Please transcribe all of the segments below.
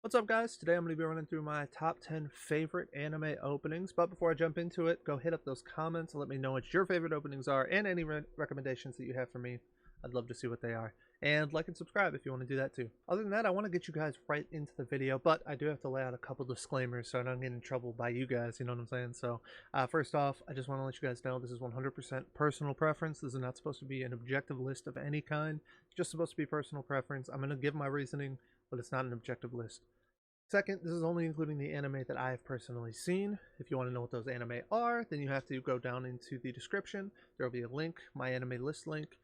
What's up, guys? Today I'm going to be running through my top 10 favorite anime openings, but before I jump into it, go hit up those comments and let me know what your favorite openings are and any recommendations that you have for me. I'd love to see what they are. And like and subscribe if you want to do that too. Other than that, I want to get you guys right into the video, but I do have to lay out a couple disclaimers so I don't get in trouble by you guys, you know what I'm saying? So first off, I just want to let you guys know this is 100% personal preference. This is not supposed to be an objective list of any kind. It's just supposed to be personal preference. I'm going to give my reasoning, but it's not an objective list. Second, this is only including the anime that I have personally seen. If you want to know what those anime are, then you have to go down into the description. There will be a link, my anime list link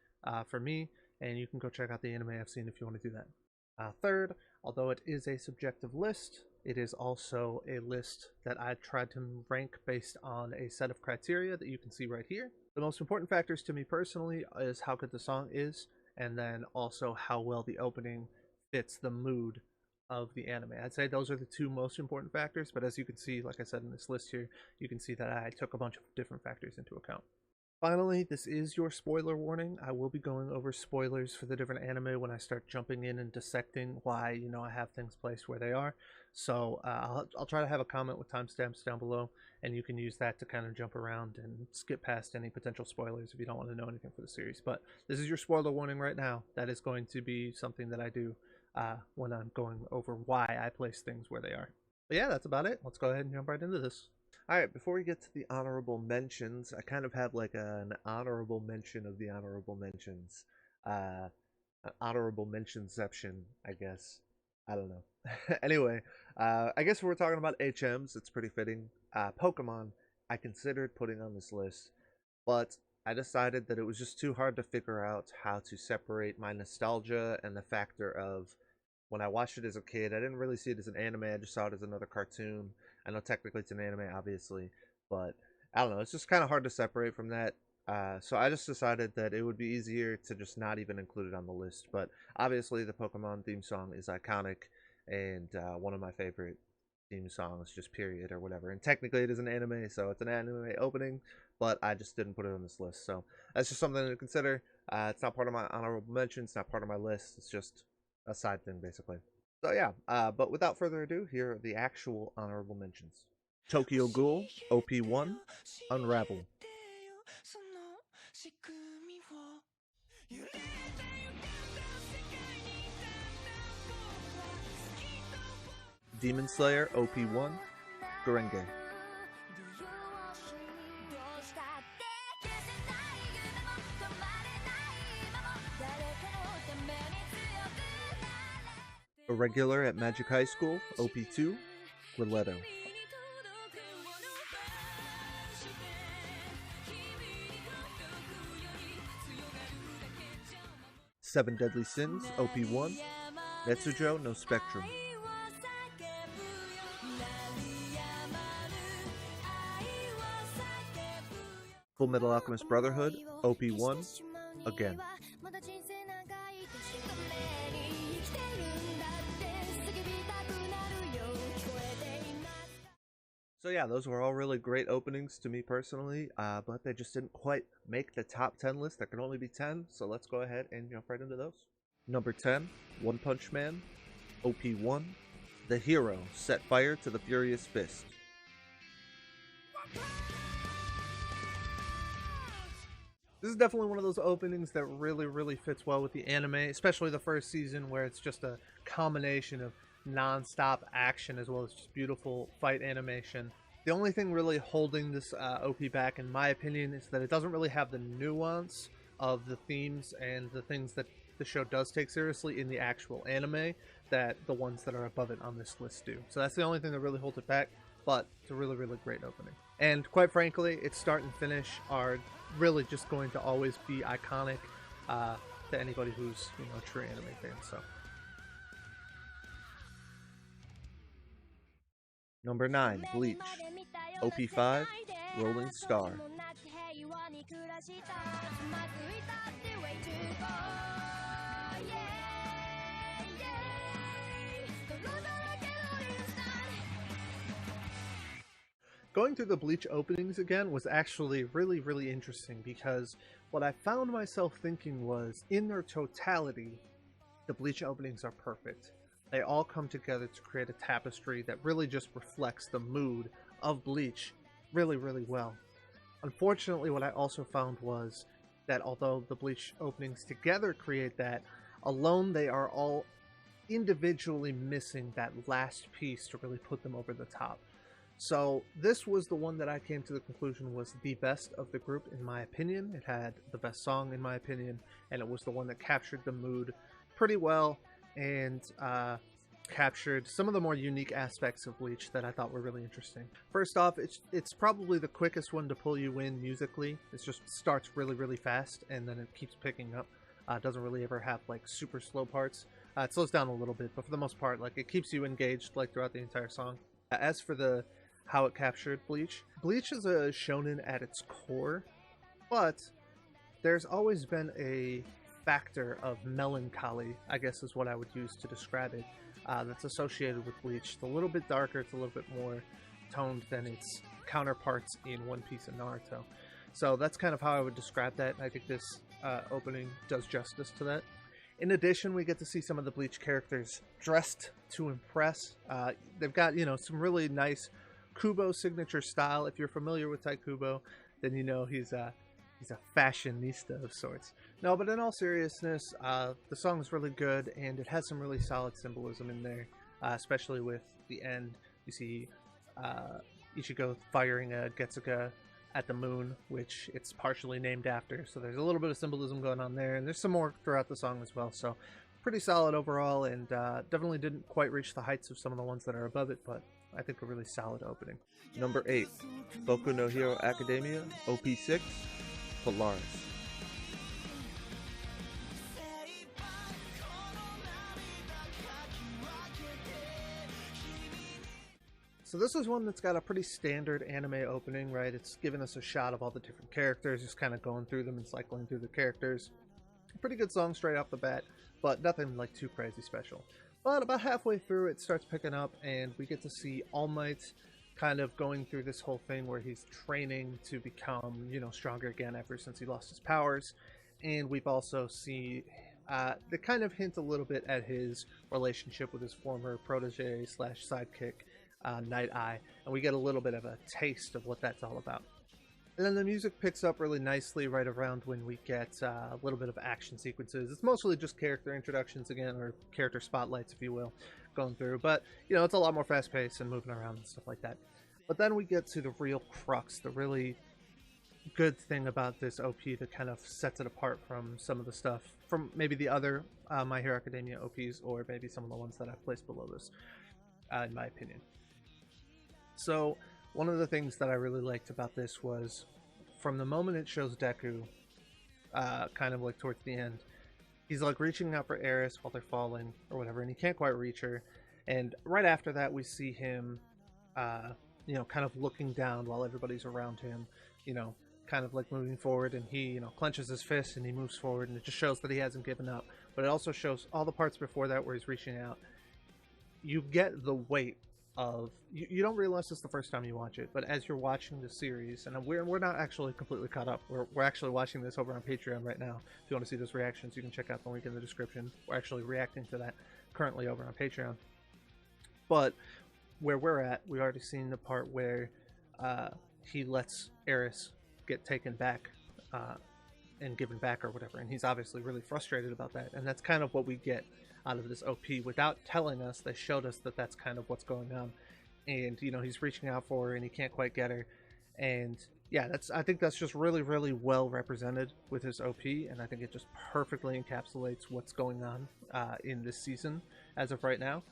for me, and you can go check out the anime I've seen if you want to do that. Third, although it is a subjective list, it is also a list that I tried to rank based on a set of criteria that you can see right here. The most important factors to me personally is how good the song is, and then also how well the opening fits the mood of the anime. I'd say those are the two most important factors, but as you can see, like I said in this list here, you can see that I took a bunch of different factors into account. Finally, this is your spoiler warning. I will be going over spoilers for the different anime when I start jumping in and dissecting why, I have things placed where they are. So I'll try to have a comment with timestamps down below, and you can use that to kind of jump around and skip past any potential spoilers if you don't want to know anything for the series. But this is your spoiler warning right now. That is going to be something that I do when I'm going over why I place things where they are. But yeah, that's about it. Let's go ahead and jump right into this. Alright, before we get to the honorable mentions, I kind of have like an honorable mention of the honorable mentions. An honorable mentionception, I guess. I don't know. Anyway, I guess if we're talking about HMs, it's pretty fitting. Pokemon, I considered putting on this list, but I decided that it was just too hard to figure out how to separate my nostalgia and the factor of when I watched it as a kid. I didn't really see it as an anime, I just saw it as another cartoon. I know technically it's an anime, obviously, but I don't know, it's just kind of hard to separate from that. So I just decided that it would be easier to just not even include it on the list. But obviously the Pokemon theme song is iconic and one of my favorite theme songs, just period or whatever. And technically it is an anime, so it's an anime opening, but I just didn't put it on this list. So that's just something to consider. It's not part of my honorable mentions, it's not part of my list. It's just a side thing, basically. So yeah, but without further ado, here are the actual honorable mentions. Tokyo Ghoul, OP1, Unravel. Demon Slayer, OP1, Gurenge. Irregular at Magic High School, OP2, Riletto. Seven Deadly Sins, OP1, Netsujo no Spectrum. Full Metal Alchemist Brotherhood, OP1, again. So yeah, those were all really great openings to me personally, but they just didn't quite make the top 10 list. There can only be 10, so let's go ahead and jump right into those. Number 10, One Punch Man, OP1, The Hero Set Fire to the Furious Fist. This is definitely one of those openings that really fits well with the anime, especially the first season where it's just a combination of non-stop action as well as just beautiful fight animation. The only thing really holding this OP back, in my opinion, is that it doesn't really have the nuance of the themes and the things that the show does take seriously in the actual anime that the ones that are above it on this list do. So that's the only thing that really holds it back, but it's a really great opening. And quite frankly, its start and finish are really just going to always be iconic to anybody who's, a true anime fan. So Number 9, Bleach, OP5, Rolling Star. Going through the Bleach openings again was actually really interesting, because what I found myself thinking was, in their totality, the Bleach openings are perfect. They all come together to create a tapestry that really just reflects the mood of Bleach really, really well. Unfortunately, what I also found was that although the Bleach openings together create that, alone they are all individually missing that last piece to really put them over the top. So this was the one that I came to the conclusion was the best of the group in my opinion. It had the best song in my opinion, and it was the one that captured the mood pretty well and captured some of the more unique aspects of Bleach that I thought were really interesting. First off, it's probably the quickest one to pull you in musically. It just starts really, really fast, and then it keeps picking up. It doesn't really ever have like super slow parts. It slows down a little bit, but for the most part, like it keeps you engaged like throughout the entire song. As for the how it captured Bleach, Bleach is a shonen at its core, but there's always been a factor of melancholy, I guess is what I would use to describe it, that's associated with Bleach. It's a little bit darker, it's a little bit more toned than its counterparts in One Piece and Naruto. So that's kind of how I would describe that, and I think this opening does justice to that. In addition, we get to see some of the Bleach characters dressed to impress. They've got, you know, some really nice Kubo signature style. If you're familiar with Tai Kubo, then you know he's a fashionista of sorts. No, but in all seriousness, the song is really good, and it has some really solid symbolism in there, especially with the end. You see Ichigo firing a Getsuga at the moon, which it's partially named after, so there's a little bit of symbolism going on there, and there's some more throughout the song as well, so pretty solid overall, and definitely didn't quite reach the heights of some of the ones that are above it, but I think a really solid opening. Number 8, Boku no Hero Academia, OP6, Polaris. So this is one that's got a pretty standard anime opening, right? It's giving us a shot of all the different characters, just kind of going through them and cycling through the characters. Pretty good song straight off the bat, but nothing like too crazy special. But about halfway through, it starts picking up, and we get to see All Might kind of going through this whole thing where he's training to become, you know, stronger again ever since he lost his powers. And we've also seen they kind of hint a little bit at his relationship with his former protege slash sidekick, Night Eye, and we get a little bit of a taste of what that's all about. And then the music picks up really nicely right around when we get a little bit of action sequences. It's mostly just character introductions again, or character spotlights, if you will, going through. But, you know, it's a lot more fast-paced and moving around and stuff like that. But then we get to the real crux, the really good thing about this OP that kind of sets it apart from some of the stuff from maybe the other My Hero Academia OPs, or maybe some of the ones that I've placed below this, in my opinion. So one of the things that I really liked about this was from the moment it shows Deku, kind of like towards the end, he's like reaching out for Eris while they're falling or whatever, and he can't quite reach her. And right after that, we see him, you know, kind of looking down while everybody's around him, you know, kind of like moving forward, and he, you know, clenches his fist and he moves forward, and it just shows that he hasn't given up. But it also shows all the parts before that where he's reaching out. You get the weight of you don't realize this the first time you watch it, but as you're watching the series, and we're not actually completely caught up, we're actually watching this over on Patreon right now. If you want to see those reactions, you can check out the link in the description. We're actually reacting to that currently over on Patreon. But where we're at, we've already seen the part where he lets Eris get taken back and given back or whatever, and he's obviously really frustrated about that, and that's kind of what we get out of this OP. Without telling us, they showed us that that's kind of what's going on, and you know, he's reaching out for her and he can't quite get her, and yeah, I think that's just really, really well represented with his OP, and I think it just perfectly encapsulates what's going on in this season as of right now.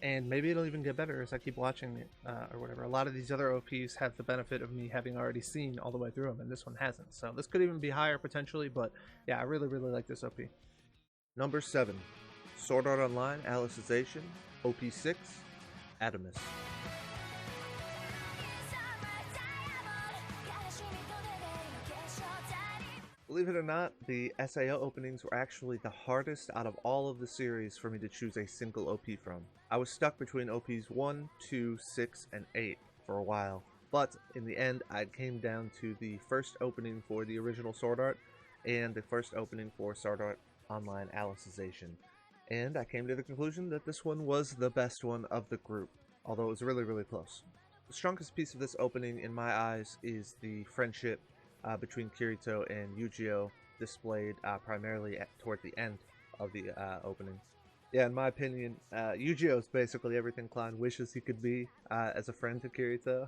And maybe it'll even get better as I keep watching it, or whatever. A lot of these other OPs have the benefit of me having already seen all the way through them, and this one hasn't. So this could even be higher potentially, but yeah, I really, really like this OP. Number 7, Sword Art Online Alicization, OP6, Adamus. Believe it or not, the SAO openings were actually the hardest out of all of the series for me to choose a single OP from. I was stuck between OPs 1, 2, 6, and 8 for a while, but in the end I came down to the first opening for the original Sword Art and the first opening for Sword Art Online Alicization. and I came to the conclusion that this one was the best one of the group, although it was really, really close. The strongest piece of this opening, in my eyes, is the friendship between Kirito and Yujiro, displayed primarily toward the end of the opening. Yeah, in my opinion, Yujiro is basically everything Klein wishes he could be as a friend to Kirito.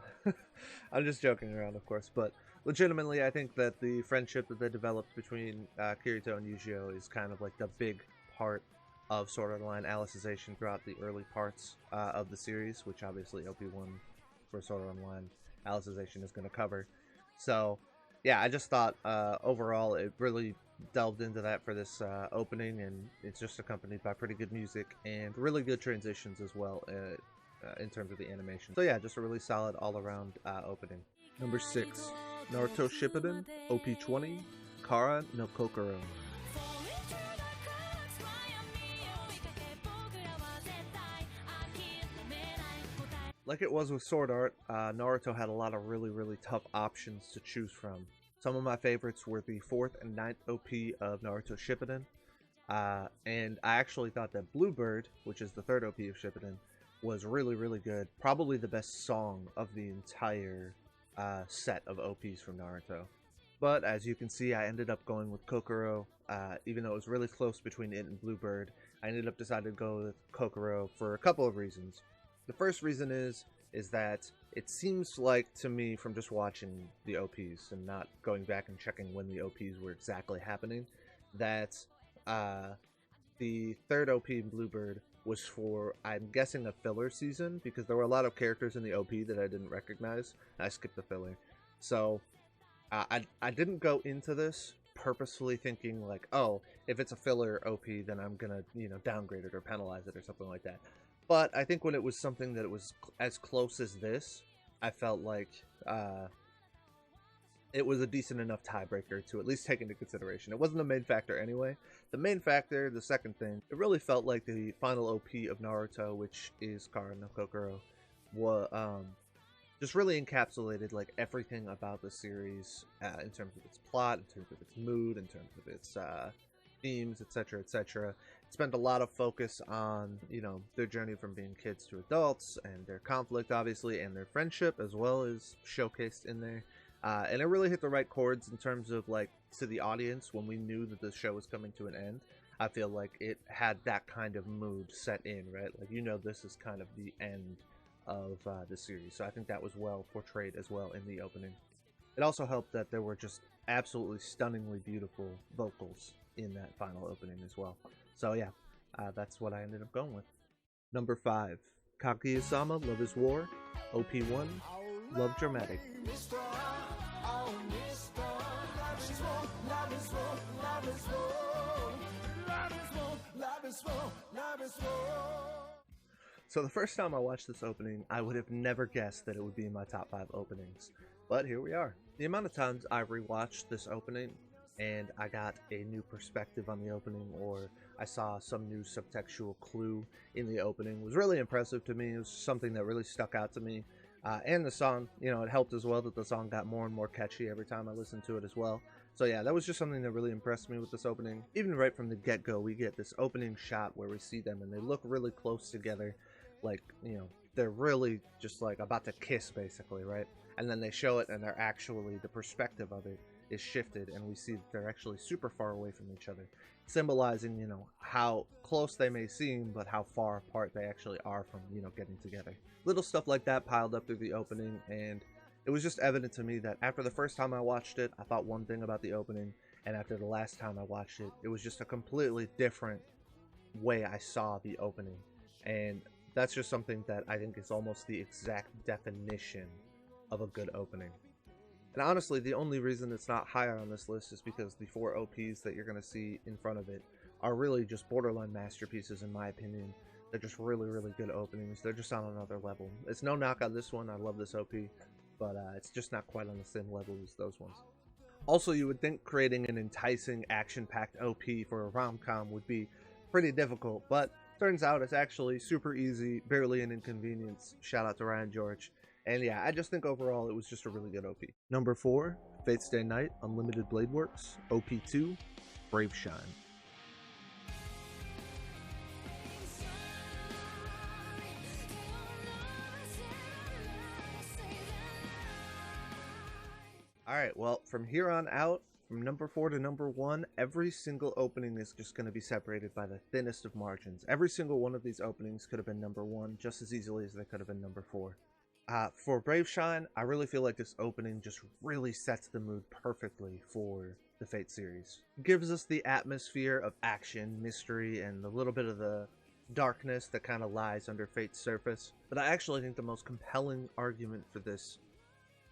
I'm just joking around, of course, but legitimately, I think that the friendship that they developed between Kirito and Yujiro is kind of like the big part of Sword Art Online Alicization throughout the early parts of the series, which obviously OP1 for Sword Art Online Alicization is going to cover. So, yeah, I just thought overall it really delved into that for this opening, and it's just accompanied by pretty good music and really good transitions as well in terms of the animation. So yeah, just a really solid all-around opening. Number 6, Naruto Shippuden, OP20, Kara no Kokoro. Like it was with Sword Art, Naruto had a lot of really, really tough options to choose from. Some of my favorites were the 4th and 9th OP of Naruto Shippuden, and I actually thought that Bluebird, which is the 3rd OP of Shippuden, was really, really good. Probably the best song of the entire set of OPs from Naruto. But as you can see, I ended up going with Kokoro, even though it was really close between it and Bluebird. I ended up deciding to go with Kokoro for a couple of reasons. The first reason is that it seems like to me, from just watching the OPs and not going back and checking when the OPs were exactly happening, that the 3rd OP in Bluebird was for, I'm guessing, a filler season, because there were a lot of characters in the OP that I didn't recognize. I skipped the filler. So I didn't go into this purposefully thinking like, oh, if it's a filler OP, then I'm gonna, downgrade it or penalize it or something like that. But I think when it was something that it was as close as this, I felt like it was a decent enough tiebreaker to at least take into consideration. It wasn't the main factor anyway. The main factor, the second thing, it really felt like the final OP of Naruto, which is Kara no Kokoro, was just really encapsulated like everything about the series in terms of its plot, in terms of its mood, in terms of its themes, etc., etc. Spent a lot of focus on, their journey from being kids to adults, and their conflict, obviously, and their friendship, as well as showcased in there. And it really hit the right chords in terms of, like, to the audience when we knew that the show was coming to an end. I feel like it had that kind of mood set in, right? Like, this is kind of the end of the series. So I think that was well portrayed as well in the opening. It also helped that there were just absolutely stunningly beautiful vocals in that final opening as well. So yeah, that's what I ended up going with. Number 5, Kaguya-sama, Love is War, OP1, Love Dramatic. So the first time I watched this opening, I would have never guessed that it would be in my top 5 openings. But here we are. The amount of times I rewatched this opening and I got a new perspective on the opening, or I saw some new subtextual clue in the opening, was really impressive to me. It was something that really stuck out to me. And the song, it helped as well that the song got more and more catchy every time I listened to it as well. So yeah, that was just something that really impressed me with this opening. Even right from the get-go, we get this opening shot where we see them and they look really close together. Like, they're really just like about to kiss basically, right? And then they show it and they're actually, the perspective of it is shifted and we see that they're actually super far away from each other, symbolizing, how close they may seem, but how far apart they actually are from, getting together. Little stuff like that piled up through the opening, and it was just evident to me that after the first time I watched it, I thought one thing about the opening, and after the last time I watched it, it was just a completely different way I saw the opening. And that's just something that I think is almost the exact definition of a good opening. And honestly, the only reason it's not higher on this list is because the 4 OPs that you're going to see in front of it are really just borderline masterpieces in my opinion. They're just really, really good openings. They're just on another level. It's no knock on this one. I love this OP, but it's just not quite on the same level as those ones. Also, you would think creating an enticing, action-packed OP for a rom-com would be pretty difficult, but turns out it's actually super easy, barely an inconvenience. Shout out to Ryan George. And yeah, I just think overall it was just a really good OP. Number 4, Fate Stay Night, Unlimited Blade Works, OP2, Brave Shine. Alright, well, from here on out, from number 4 to number 1, every single opening is just going to be separated by the thinnest of margins. Every single one of these openings could have been number 1 just as easily as they could have been number 4. For Brave Shine, I really feel like this opening just really sets the mood perfectly for the Fate series. It gives us the atmosphere of action, mystery, and a little bit of the darkness that kind of lies under Fate's surface. But I actually think the most compelling argument for this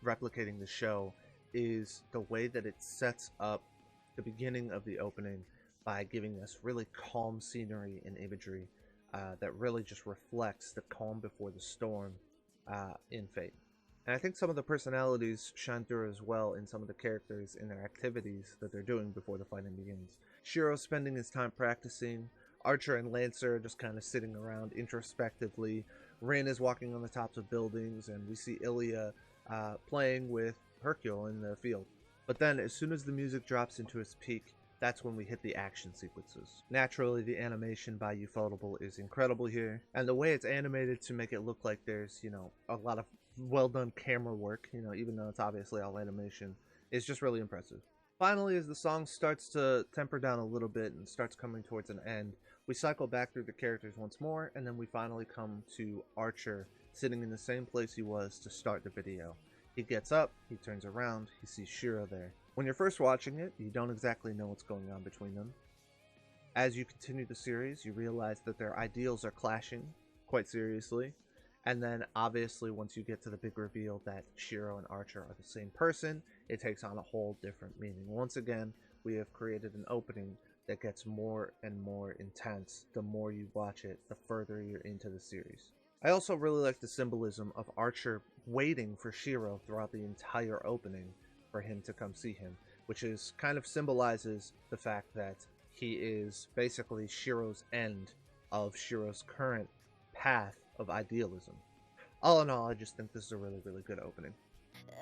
replicating the show is the way that it sets up the beginning of the opening by giving us really calm scenery and imagery that really just reflects the calm before the storm in Fate. And I think some of the personalities shine through as well in some of the characters in their activities that they're doing before the fighting begins. Shiro spending his time practicing, Archer and Lancer just kind of sitting around introspectively, Rin is walking on the tops of buildings, and we see Ilya playing with Hercule in the field. But then as soon as the music drops into its peak, that's when we hit the action sequences. Naturally, the animation by Ufotable is incredible here, and the way it's animated to make it look like there's, you know, a lot of well done camera work, you know, even though it's obviously all animation, is just really impressive. Finally, as the song starts to temper down a little bit and starts coming towards an end, we cycle back through the characters once more, and then we finally come to Archer sitting in the same place he was to start the video. He gets up, he turns around, he sees Shiro there. When you're first watching it, you don't exactly know what's going on between them. As you continue the series, you realize that their ideals are clashing quite seriously. And then, obviously, once you get to the big reveal that Shiro and Archer are the same person, it takes on a whole different meaning. Once again, we have created an opening that gets more and more intense the more you watch it, the further you're into the series. I also really like the symbolism of Archer waiting for Shiro throughout the entire opening for him to come see him, which is kind of symbolizes the fact that he is basically Shiro's end of Shiro's current path of idealism. All in all, I just think this is a really, really good opening.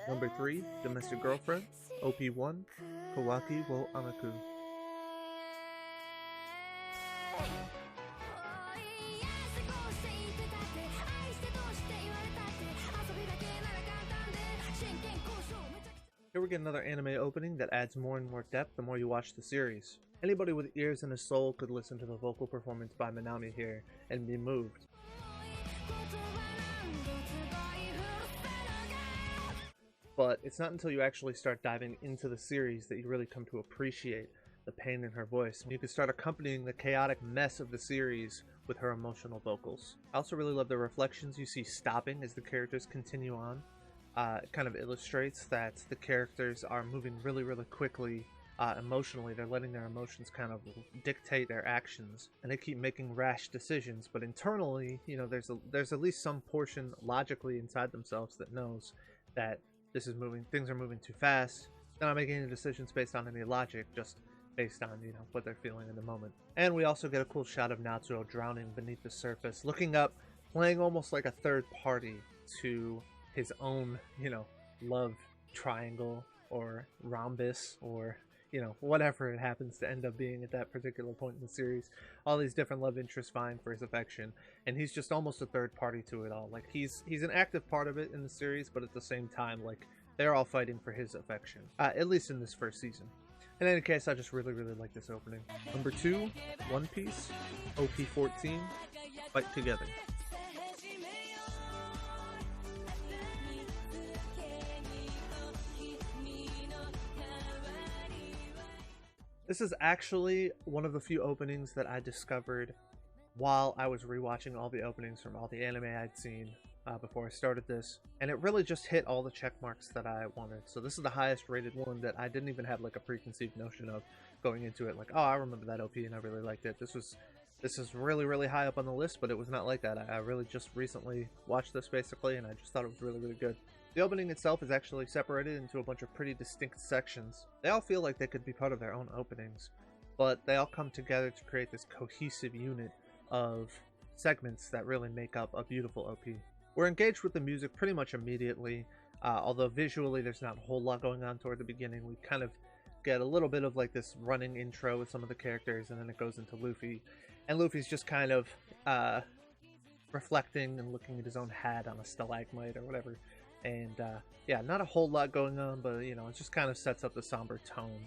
Number 3, Domestic Girlfriend, OP1, Kawaki wo Amaku. Here we get another anime opening that adds more and more depth the more you watch the series. Anybody with ears and a soul could listen to the vocal performance by Minami here and be moved. But it's not until you actually start diving into the series that you really come to appreciate the pain in her voice. You can start accompanying the chaotic mess of the series with her emotional vocals. I also really love the reflections you see stopping as the characters continue on. It kind of illustrates that the characters are moving really, really quickly emotionally. They're letting their emotions kind of dictate their actions, and they keep making rash decisions. But internally, you know, there's at least some portion logically inside themselves that knows that this is moving. Things are moving too fast. They're not making any decisions based on any logic, just based on, you know, what they're feeling in the moment. And we also get a cool shot of Natsuo drowning beneath the surface, looking up, playing almost like a third party to his own, you know, love triangle or rhombus or, you know, whatever it happens to end up being at that particular point in the series. All these different love interests vying for his affection, and he's just almost a third party to it all. Like, he's an active part of it in the series, but at the same time, like, they're all fighting for his affection, at least in this first season. In any case, I just really, really like this opening. Number 2, One Piece, OP14, Fight Together. This is actually one of the few openings that I discovered while I was rewatching all the openings from all the anime I'd seen before I started this, and it really just hit all the check marks that I wanted. So this is the highest rated one that I didn't even have like a preconceived notion of going into it, like, oh, I remember that OP and I really liked it. This is really, really high up on the list, but it was not like that. I really just recently watched this basically, and I just thought it was really, really good. The opening itself is actually separated into a bunch of pretty distinct sections. They all feel like they could be part of their own openings, but they all come together to create this cohesive unit of segments that really make up a beautiful OP. We're engaged with the music pretty much immediately, although visually there's not a whole lot going on toward the beginning. We kind of get a little bit of like this running intro with some of the characters, and then it goes into Luffy, and Luffy's just kind of reflecting and looking at his own hat on a stalagmite or whatever And yeah, not a whole lot going on, but you know, it just kind of sets up the somber tone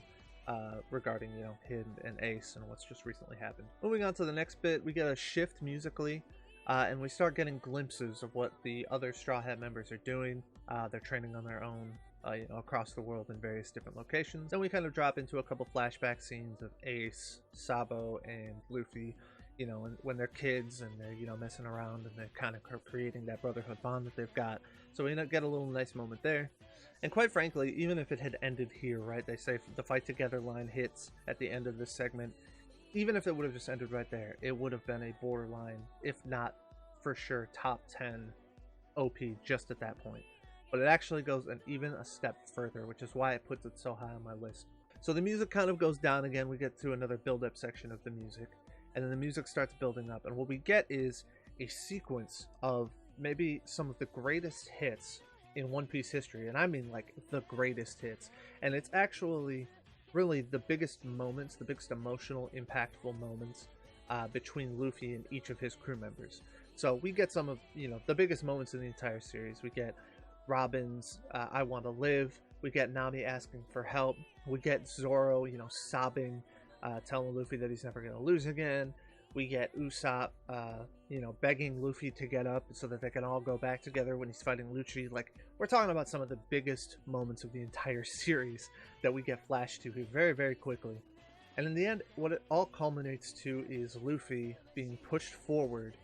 regarding, you know, him and Ace and what's just recently happened. Moving on to the next bit, we get a shift musically, and we start getting glimpses of what the other Straw Hat members are doing. They're training on their own, you know, across the world in various different locations. Then we kind of drop into a couple flashback scenes of Ace, Sabo, and Luffy, you know, when they're kids and they're, you know, messing around and they're kind of creating that brotherhood bond that they've got. So we get a little nice moment there. And quite frankly, even if it had ended here, right, they say the fight together line hits at the end of this segment, even if it would have just ended right there, it would have been a borderline, if not for sure, top 10 OP just at that point. But it actually goes even a step further, which is why it puts it so high on my list. So the music kind of goes down again. We get to another build-up section of the music, and then the music starts building up, and what we get is a sequence of maybe some of the greatest hits in One Piece history, and I mean like the greatest hits. And it's actually really the biggest moments, the biggest emotional, impactful moments between Luffy and each of his crew members. So we get some of, you know, the biggest moments in the entire series. We get Robin's I Want to Live. We get Nami asking for help. We get Zoro, you know, sobbing, telling Luffy that he's never going to lose again. We get Usopp, you know, begging Luffy to get up so that they can all go back together when he's fighting Lucci. Like, we're talking about some of the biggest moments of the entire series that we get flashed to here very, very quickly. And in the end, what it all culminates to is Luffy being pushed forward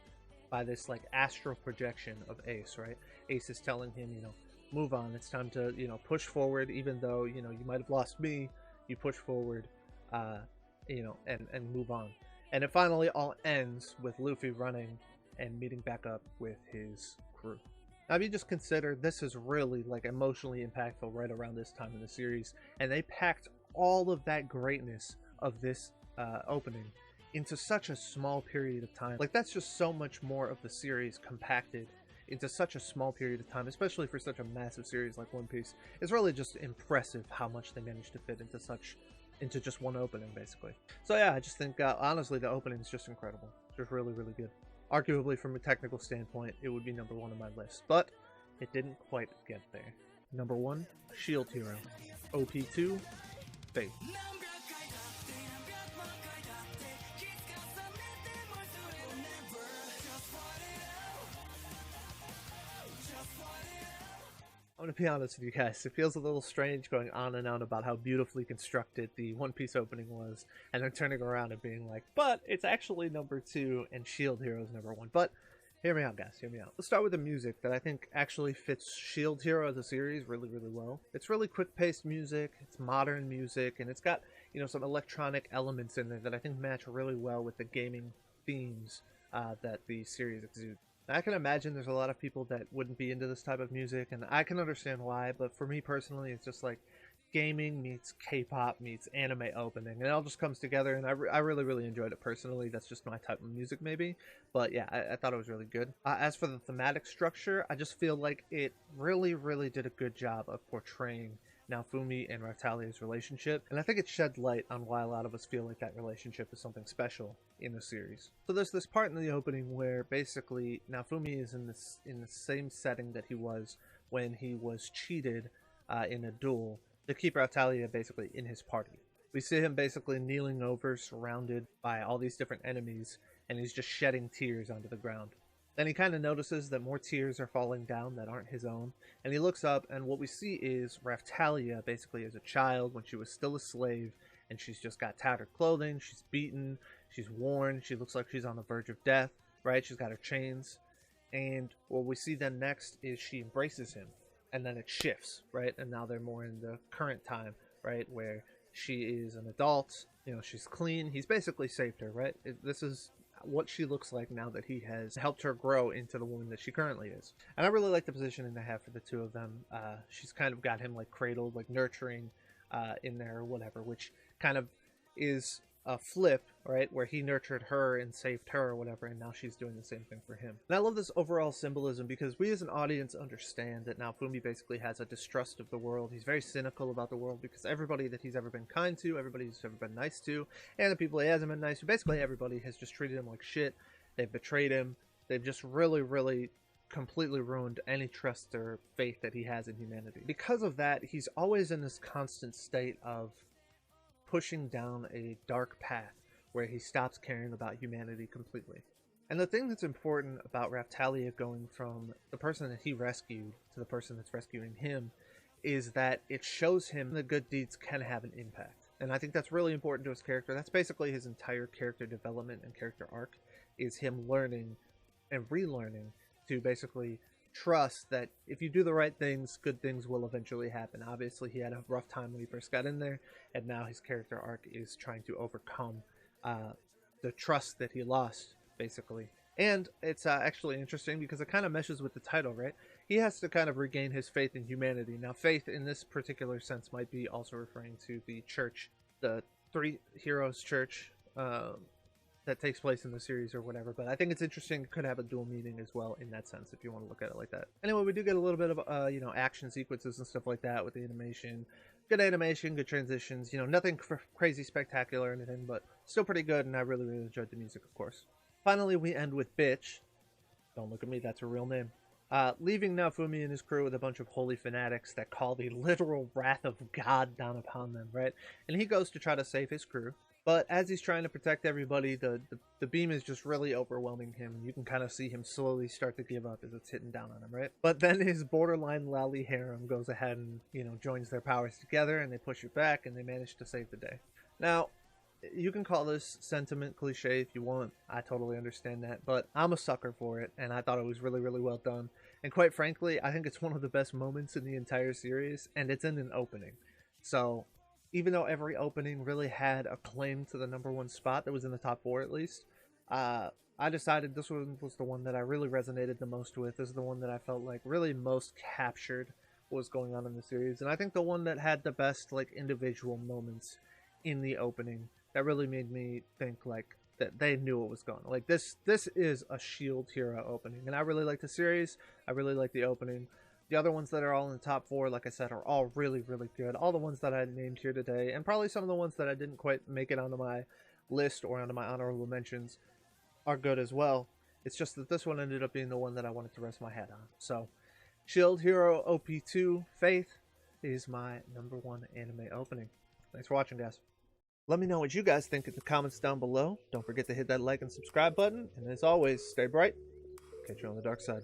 by this, like, astral projection of Ace, right? Ace is telling him, you know, move on. It's time to, you know, push forward, even though, you know, you might have lost me. You push forward, you know, and move on. And it finally all ends with Luffy running and meeting back up with his crew. Now, if you just consider, this is really like emotionally impactful right around this time in the series, and they packed all of that greatness of this opening into such a small period of time. Like, that's just so much more of the series compacted into such a small period of time, especially for such a massive series like One Piece. It's really just impressive how much they managed to fit into just one opening, basically. So yeah, I just think, honestly, the opening is just incredible. Just really, really good. Arguably, from a technical standpoint, it would be number one on my list, but it didn't quite get there. Number 1, Shield Hero. OP2, Faith. I'm gonna be honest with you guys, it feels a little strange going on and on about how beautifully constructed the One Piece opening was, and then turning around and being like, but it's actually number 2 and Shield Hero is number 1. But hear me out, guys, hear me out. Let's start with the music that I think actually fits Shield Hero as a series really, really well. It's really quick-paced music, it's modern music, and it's got, you know, some electronic elements in there that I think match really well with the gaming themes that the series exudes. I can imagine there's a lot of people that wouldn't be into this type of music, and I can understand why, but for me personally, it's just like gaming meets K-pop meets anime opening, and it all just comes together, and I really, really enjoyed it personally. That's just my type of music, maybe, but yeah, I thought it was really good. As for the thematic structure, I just feel like it really, really did a good job of portraying Naofumi and Raftalia's relationship, and I think it shed light on why a lot of us feel like that relationship is something special in the series. So there's this part in the opening where basically Naofumi is in the same setting that he was when he was cheated in a duel to keep Raftalia basically in his party. We see him basically kneeling over, surrounded by all these different enemies, and he's just shedding tears onto the ground. Then he kind of notices that more tears are falling down that aren't his own, and he looks up, and what we see is Raftalia basically as a child when she was still a slave, and she's just got tattered clothing, she's beaten, she's worn, she looks like she's on the verge of death, right? She's got her chains, and what we see then next is she embraces him, and then it shifts, right? And now they're more in the current time, right? Where she is an adult, you know, she's clean, he's basically saved her, right? This is what she looks like now that he has helped her grow into the woman that she currently is. And I really like the positioning they have for the two of them. She's kind of got him like cradled, like nurturing in there or whatever, which kind of is a flip, right, where he nurtured her and saved her or whatever, and now she's doing the same thing for him. And I love this overall symbolism because we as an audience understand that Naofumi basically has a distrust of the world. He's very cynical about the world because everybody that he's ever been kind to, everybody he's ever been nice to, and the people he hasn't been nice to, basically everybody has just treated him like shit. They've betrayed him. They've just really, really completely ruined any trust or faith that he has in humanity. Because of that, he's always in this constant state of pushing down a dark path where he stops caring about humanity completely. And the thing that's important about Raftalia going from the person that he rescued to the person that's rescuing him is that it shows him that good deeds can have an impact. And I think that's really important to his character. That's basically his entire character development and character arc, is him learning and relearning to basically trust that if you do the right things, good things will eventually happen. Obviously, he had a rough time when he first got in there, and now his character arc is trying to overcome the trust that he lost, basically. And it's actually interesting because it kind of meshes with the title, right? He has to kind of regain his faith in humanity. Now, faith in this particular sense might be also referring to the church, the Three Heroes Church, that takes place in the series or whatever, but I think it's interesting. It could have a dual meaning as well in that sense if you want to look at it like that. Anyway, we do get a little bit of action sequences and stuff like that with the animation. Good animation, good transitions, nothing crazy spectacular or anything, but still pretty good, and I really enjoyed the music, of course. Finally, we end with Bitch. Don't look at me, that's her real name. Leaving Naofumi and his crew with a bunch of holy fanatics that call the literal wrath of God down upon them, right? And he goes to try to save his crew. But as he's trying to protect everybody, the beam is just really overwhelming him. You can kind of see him slowly start to give up as it's hitting down on him, right? But then his borderline lally harem goes ahead and, joins their powers together, and they push it back, and they manage to save the day. Now, you can call this sentiment cliche if you want. I totally understand that, but I'm a sucker for it, and I thought it was really, really well done. And quite frankly, I think it's one of the best moments in the entire series, and it's in an opening. So even though every opening really had a claim to the #1 spot that was in the top 4 at least, I decided this one was the one that I really resonated the most with. This is the one that I felt like really most captured what was going on in the series. And I think the one that had the best individual moments in the opening that really made me think that they knew what was going on. This is a Shield hero opening, and I really like the series. I really like the opening. The other ones that are all in the top 4, like I said, are all really, really good. All the ones that I named here today, and probably some of the ones that I didn't quite make it onto my list or onto my honorable mentions, are good as well. It's just that this one ended up being the one that I wanted to rest my hat on. So, Shield Hero OP2 Faith is my #1 anime opening. Thanks for watching, guys. Let me know what you guys think in the comments down below. Don't forget to hit that like and subscribe button. And as always, stay bright. Catch you on the dark side.